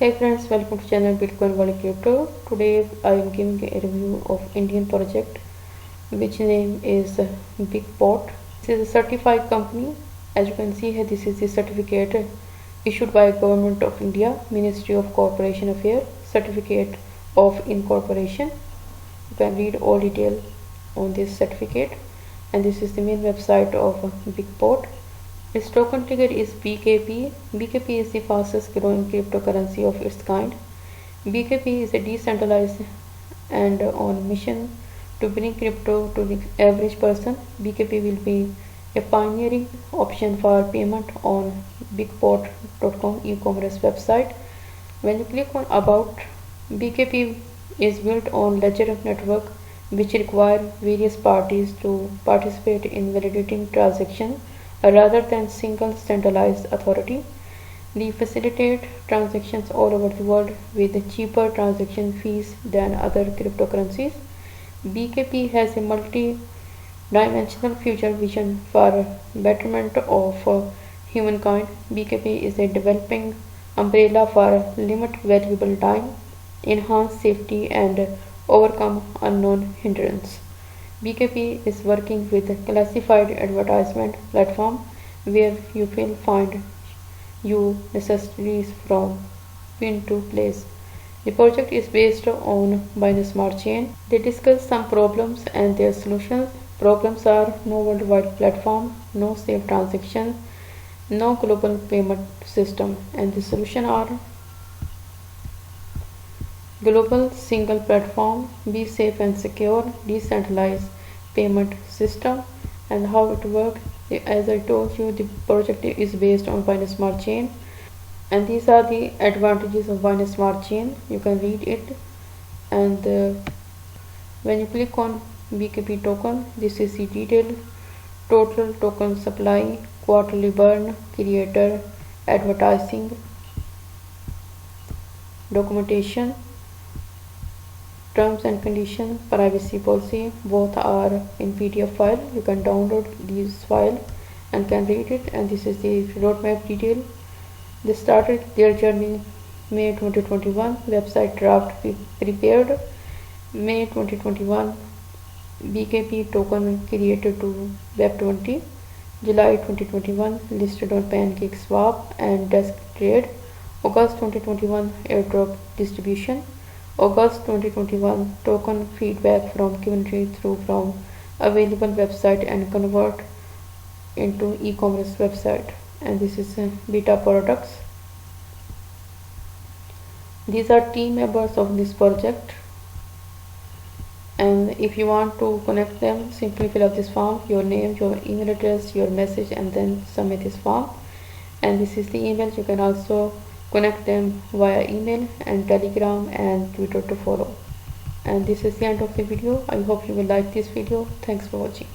Hey friends, welcome to channel Bitcoin Wallet Crypto. Today I am giving a review of Indian project which name is BigPot. This is a certified company. As you can see here, this is the certificate issued by Government of India, Ministry of Corporation Affairs, Certificate of Incorporation. You can read all detail on this certificate, and this is the main website of BigPot. Its token ticker is BKP. BKP is the fastest growing cryptocurrency of its kind. BKP is a decentralized and on mission to bring crypto to the average person. BKP will be a pioneering option for payment on bigpot.com e-commerce website. When you click on about, BKP is built on ledger network which require various parties to participate in validating transactions rather than single centralized authority. They facilitate transactions all over the world with cheaper transaction fees than other cryptocurrencies. BKP has a multi-dimensional future vision for betterment of humankind. BKP is a developing umbrella for limit valuable time, enhance safety, and overcome unknown hindrance. BKP is working with a classified advertisement platform where you will find you necessities from pin to place. The project is based on Binance Smart Chain. They discuss some problems and their solutions. Problems are no worldwide platform, no safe transaction, no global payment system, and the solution are global single platform, be safe and secure, decentralized payment system. And how it works, as I told you, the project is based on Binance Smart Chain, and these are the advantages of Binance Smart Chain. You can read it, and when you click on BKP token, this is the detail: total token supply, quarterly burn, creator, advertising, documentation, terms and conditions, privacy policy. Both are in PDF file. You can download these file and can read it. And this is the roadmap detail. They started their journey May 2021. Website draft prepared May 2021. BKP token created to Web20. July 2021 listed on PancakeSwap and Desk Trade. August 2021 airdrop distribution. August 2021 token feedback from community through from available website and convert into e-commerce website. And this is beta products. These are team members of this project, and if you want to connect them, simply fill up this form, your name, your email address, your message, and then submit this form. And this is the email. You can also connect them via email and Telegram and Twitter to follow. And this is the end of the video. I hope you will like this video. Thanks for watching.